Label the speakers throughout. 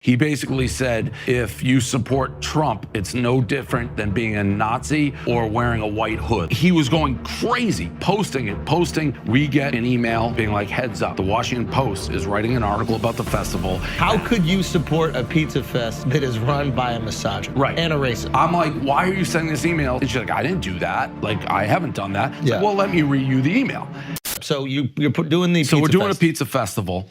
Speaker 1: He basically said, if you support Trump, it's no different than being a Nazi or wearing a white hood. He was going crazy, posting. We get an email being like, heads up, the Washington Post is writing an article about the festival.
Speaker 2: How could you support a pizza fest that is run by a misogynist and a racist?
Speaker 1: I'm like, why are you sending this email? And she's like, I didn't do that. Like, I haven't done that. It's like, well, let me read you the email.
Speaker 2: So you're doing the pizza
Speaker 1: So we're doing
Speaker 2: fest.
Speaker 1: a pizza festival.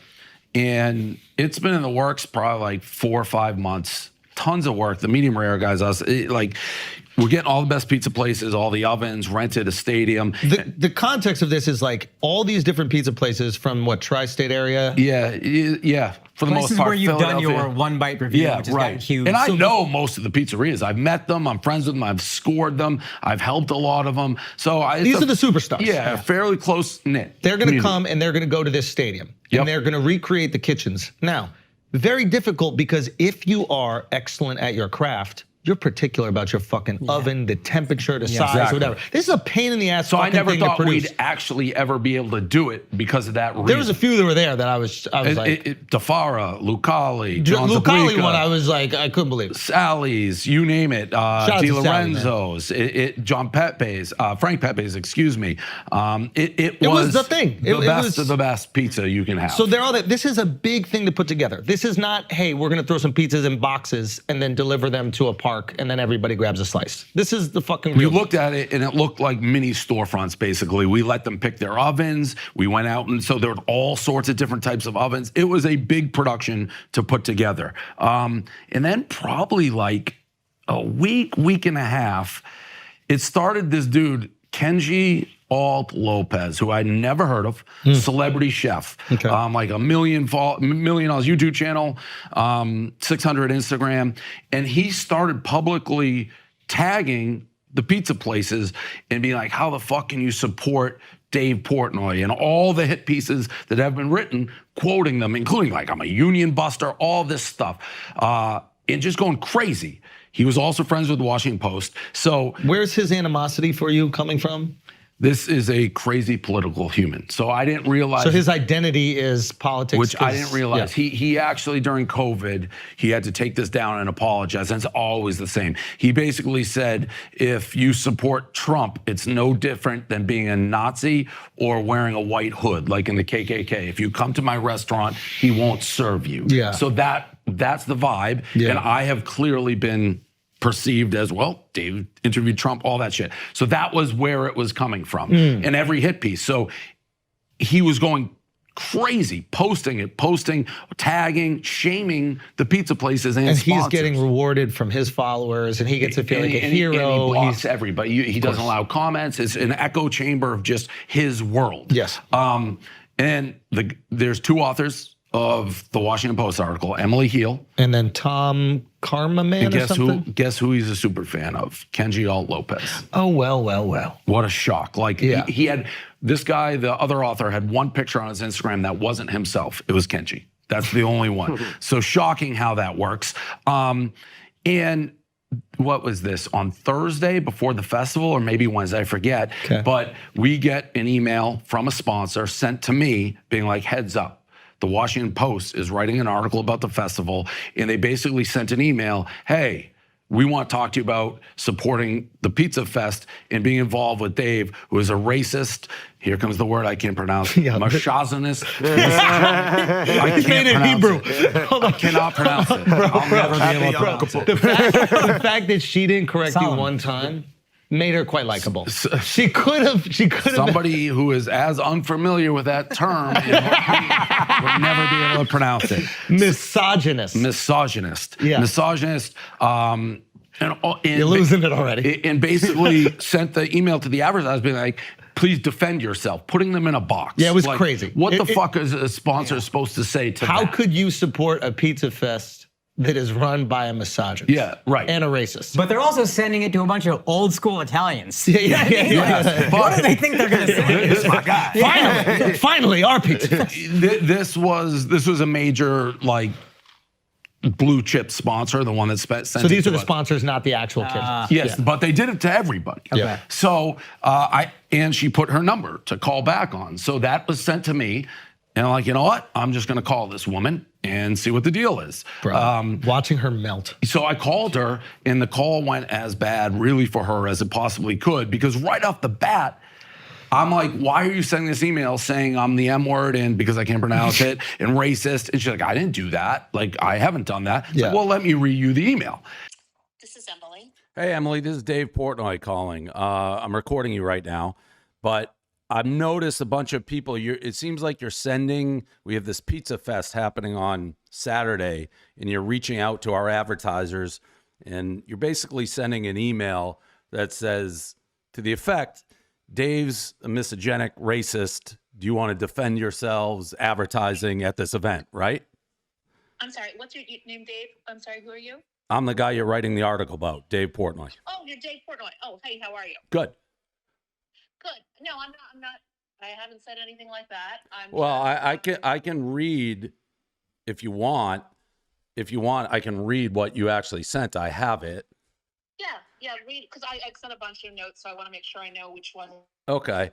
Speaker 1: And it's been in the works probably like 4 or 5 months. Tons of work. The medium rare guys, we're getting all the best pizza places, all the ovens, rented a stadium.
Speaker 2: The context of this is like all these different pizza places from what, tri-state area?
Speaker 1: Yeah. For the most
Speaker 3: Places
Speaker 1: part,
Speaker 3: where you've done your one bite review, which has gotten huge.
Speaker 1: And I know most of the pizzerias. I've met them. I'm friends with them. I've scored them. I've helped a lot of them. So these
Speaker 2: are the superstars.
Speaker 1: Yeah, fairly close knit.
Speaker 2: They're going to come and they're going to go to this stadium and they're going to recreate the kitchens. Now, very difficult because if you are excellent at your craft, you're particular about your fucking oven, the temperature, the size, whatever. This is a pain in the ass.
Speaker 1: So I never thought
Speaker 2: we'd
Speaker 1: actually ever be able to do it because of that reason.
Speaker 2: There was a few that were there that I was like,
Speaker 1: DeFara, Lucali, John
Speaker 2: Lucali
Speaker 1: Zabrica,
Speaker 2: one, I was like, I couldn't believe it.
Speaker 1: Sally's, you name it, Di Lorenzo's, John Pepe's, Frank Pepe's, excuse me. It was
Speaker 2: the thing.
Speaker 1: The best of the best pizza you can have.
Speaker 2: So they're all that. This is a big thing to put together. This is not, hey, we're gonna throw some pizzas in boxes and then deliver them to a park and then everybody grabs a slice. This is the fucking real.
Speaker 1: We looked at it and it looked like mini storefronts, basically. We let them pick their ovens. We went out and so there were all sorts of different types of ovens. It was a big production to put together. And then probably like a week and a half, it started this dude, Kenji Alt Lopez, who I'd never heard of, celebrity chef, like $1 million YouTube channel, 600 Instagram, and he started publicly tagging the pizza places and being like, how the fuck can you support Dave Portnoy and all the hit pieces that have been written, quoting them, including like, I'm a union buster, all this stuff, and just going crazy. He was also friends with the Washington Post. So
Speaker 2: where's his animosity for you coming from?
Speaker 1: This is a crazy political human. So I didn't realize.
Speaker 2: So his identity is politics.
Speaker 1: Which I didn't realize. He actually, during COVID, he had to take this down and apologize. And it's always the same. He basically said, if you support Trump, it's no different than being a Nazi or wearing a white hood, like in the KKK. If you come to my restaurant, he won't serve you. So that's the vibe. And I have clearly been perceived as, well, David interviewed Trump, all that shit. So that was where it was coming from in every hit piece. So he was going crazy, posting, tagging, shaming the pizza places and sponsors.
Speaker 2: He's getting rewarded from his followers and he gets to feel like a hero.
Speaker 1: And he blocks everybody. He doesn't allow comments. It's an echo chamber of just his world. And there's 2 authors of the Washington Post article, Emily Heel.
Speaker 2: And then Tom Karmaman or something?
Speaker 1: Guess who he's a super fan of? Kenji Alt Lopez.
Speaker 2: Oh, well.
Speaker 1: What a shock. Like, he had, this guy, the other author, had one picture on his Instagram that wasn't himself. It was Kenji. That's the only one. So shocking how that works. And what was this, on Thursday before the festival, or maybe Wednesday, I forget. But we get an email from a sponsor sent to me being like, heads up, the Washington Post is writing an article about the festival, and they basically sent an email, hey, we want to talk to you about supporting the Pizza Fest and being involved with Dave, who is a racist, here comes the word I can't pronounce, misogynist. I can't pronounce it. I cannot pronounce it. I'll never be able to pronounce it.
Speaker 2: The fact that she didn't correct you one time made her quite likable. She could have.
Speaker 1: Somebody who is as unfamiliar with that term would never be able to pronounce it.
Speaker 2: Misogynist.
Speaker 1: Misogynist. And
Speaker 2: you're losing it already.
Speaker 1: And basically sent the email to the advertisers being like, please defend yourself, putting them in a box.
Speaker 2: Yeah, it was crazy.
Speaker 1: What the fuck is a sponsor supposed to say to
Speaker 2: How
Speaker 1: that?
Speaker 2: could you support a pizza fest that is run by a misogynist? And a racist.
Speaker 3: But they're also sending it to a bunch of old school Italians.
Speaker 1: What
Speaker 3: do they think they're going to say?
Speaker 1: This is my guy.
Speaker 2: Finally, our pizza.
Speaker 1: This was a major, like, blue chip sponsor, the one that sent
Speaker 2: So these are the sponsors, not the actual kitchens.
Speaker 1: Yes, but they did it to everybody. So and she put her number to call back on. So that was sent to me. And I'm like, you know what? I'm just going to call this woman. and see what the deal is.
Speaker 2: Bro, watching her melt.
Speaker 1: So I called her, and the call went as bad, really, for her as it possibly could, because right off the bat, I'm like, why are you sending this email saying I'm the M word and because I can't pronounce it and racist? And she's like, I didn't do that. Like, I haven't done that. It's like, well, let me read you the email.
Speaker 4: This is Emily.
Speaker 5: Hey, Emily, this is Dave Portnoy calling. I'm recording you right now, but I've noticed a bunch of people. It seems like you're sending. We have this pizza fest happening on Saturday, and you're reaching out to our advertisers, and you're basically sending an email that says, to the effect, Dave's a misogynist, racist. Do you want to defend yourselves advertising at this event, right?
Speaker 4: I'm sorry, what's your name, Dave? I'm sorry, who are you?
Speaker 5: I'm the guy you're writing the article about, Dave Portnoy.
Speaker 4: Oh, you're Dave Portnoy. Oh, hey, how are you?
Speaker 5: Good.
Speaker 4: Good. No, I'm not. I haven't said anything like that.
Speaker 5: I can read if you want. If you want, I can read what you actually sent. I have it.
Speaker 4: Yeah, read, because I sent a bunch of notes, so I want to make sure I know which one.
Speaker 5: Okay.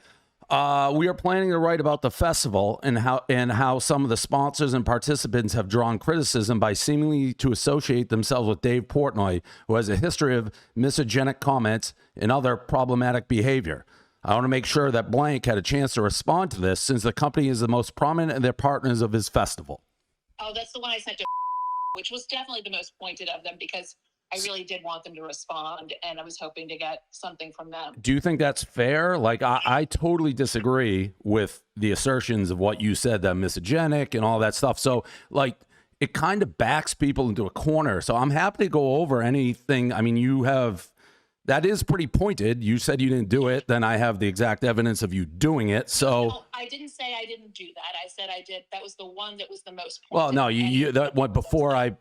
Speaker 5: We are planning to write about the festival and how some of the sponsors and participants have drawn criticism by seemingly to associate themselves with Dave Portnoy, who has a history of misogynic comments and other problematic behavior. I want to make sure that blank had a chance to respond to this, since the company is the most prominent and their partners of his festival.
Speaker 4: Oh, that's the one I sent to, which was definitely the most pointed of them, because I really did want them to respond, and I was hoping to get something from them.
Speaker 5: Do you think that's fair? Like, I totally disagree with the assertions of what you said, that misogynic and all that stuff. So, like, it kind of backs people into a corner. So I'm happy to go over anything. I mean, that is pretty pointed. You said you didn't do it. Then I have the exact evidence of you doing it. So
Speaker 4: No, I didn't say I didn't do that. I said I did. That was the one that was the most pointed.
Speaker 5: Well, no, that one before I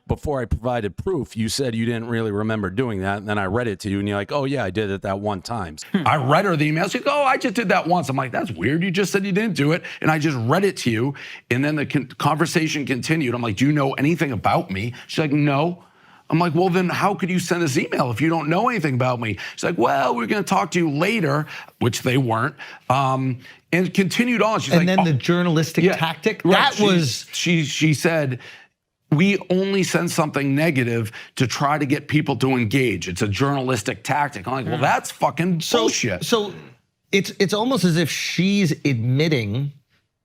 Speaker 5: provided proof, you said you didn't really remember doing that, and then I read it to you, and you're like, "Oh yeah, I did it that one time."
Speaker 1: I read her the email. She's like, oh, I just did that once. I'm like, that's weird. You just said you didn't do it, and I just read it to you, and then the conversation continued. I'm like, do you know anything about me? She's like, no. I'm like, well, then how could you send this email if you don't know anything about me? She's like, well, we're going to talk to you later, which they weren't. And continued on. She's
Speaker 2: and
Speaker 1: like,
Speaker 2: then the journalistic tactic, that was...
Speaker 1: She said, we only send something negative to try to get people to engage. It's a journalistic tactic. I'm like, well, that's fucking bullshit.
Speaker 2: So it's almost as if she's admitting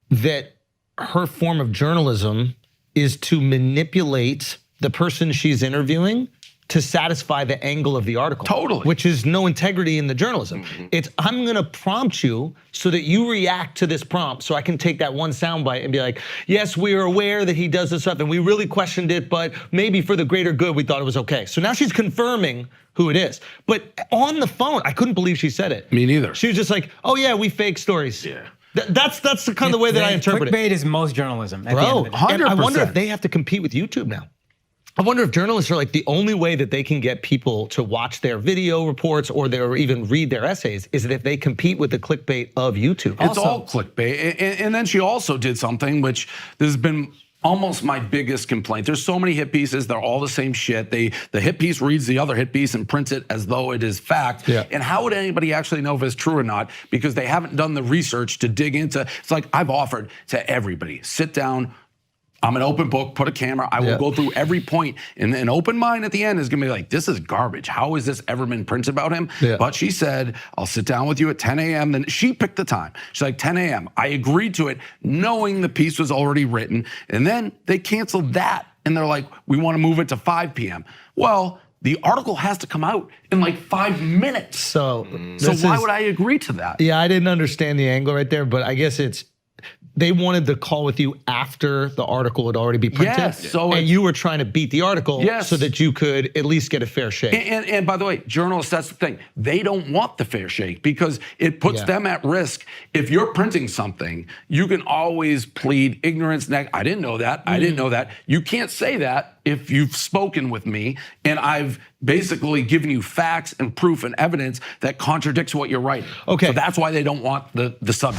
Speaker 2: that her form of journalism is to manipulate the person she's interviewing to satisfy the angle of the article.
Speaker 1: Totally.
Speaker 2: Which is no integrity in the journalism. It's, I'm gonna prompt you so that you react to this prompt, so I can take that one soundbite and be like, yes, we are aware that he does this stuff and we really questioned it, but maybe for the greater good, we thought it was okay. So now she's confirming who it is. But on the phone, I couldn't believe she said it.
Speaker 1: Me neither.
Speaker 2: She was just like, oh yeah, we fake stories.
Speaker 1: Yeah.
Speaker 2: That's the kind of the way that I interpret it.
Speaker 3: Clickbait is most journalism. At the
Speaker 2: Bro,
Speaker 3: end of the day.
Speaker 2: and I wonder
Speaker 1: 100%.
Speaker 2: if they have to compete with YouTube now. I wonder if journalists are like the only way that they can get people to watch their video reports or even read their essays is that if they compete with the clickbait of YouTube.
Speaker 1: It's all clickbait. And then she also did something which has been almost my biggest complaint. There's so many hit pieces, they're all the same shit. The hit piece reads the other hit piece and prints it as though it is fact.
Speaker 2: Yeah.
Speaker 1: And how would anybody actually know if it's true or not? Because they haven't done the research to dig into. It's like I've offered to everybody, sit down, I'm an open book, put a camera, I will go through every point, and an open mind at the end is gonna be like, this is garbage. How has this ever been printed about him?
Speaker 2: Yeah.
Speaker 1: But she said, I'll sit down with you at 10 a.m. Then she picked the time. She's like, 10 a.m. I agreed to it, knowing the piece was already written. And then they canceled that. And they're like, we wanna move it to 5 p.m. Well, the article has to come out in like 5 minutes.
Speaker 2: So
Speaker 1: why would I agree to that?
Speaker 2: Yeah, I didn't understand the angle right there, but I guess they wanted the call with you after the article would already be printed.
Speaker 1: Yes, so
Speaker 2: and you were trying to beat the article so that you could at least get a fair shake.
Speaker 1: And by the way, journalists, that's the thing. They don't want the fair shake because it puts them at risk. If you're printing something, you can always plead ignorance. I didn't know that. I didn't know that. You can't say that if you've spoken with me and I've basically given you facts and proof and evidence that contradicts what you're writing.
Speaker 2: Okay.
Speaker 1: So that's why they don't want the subject.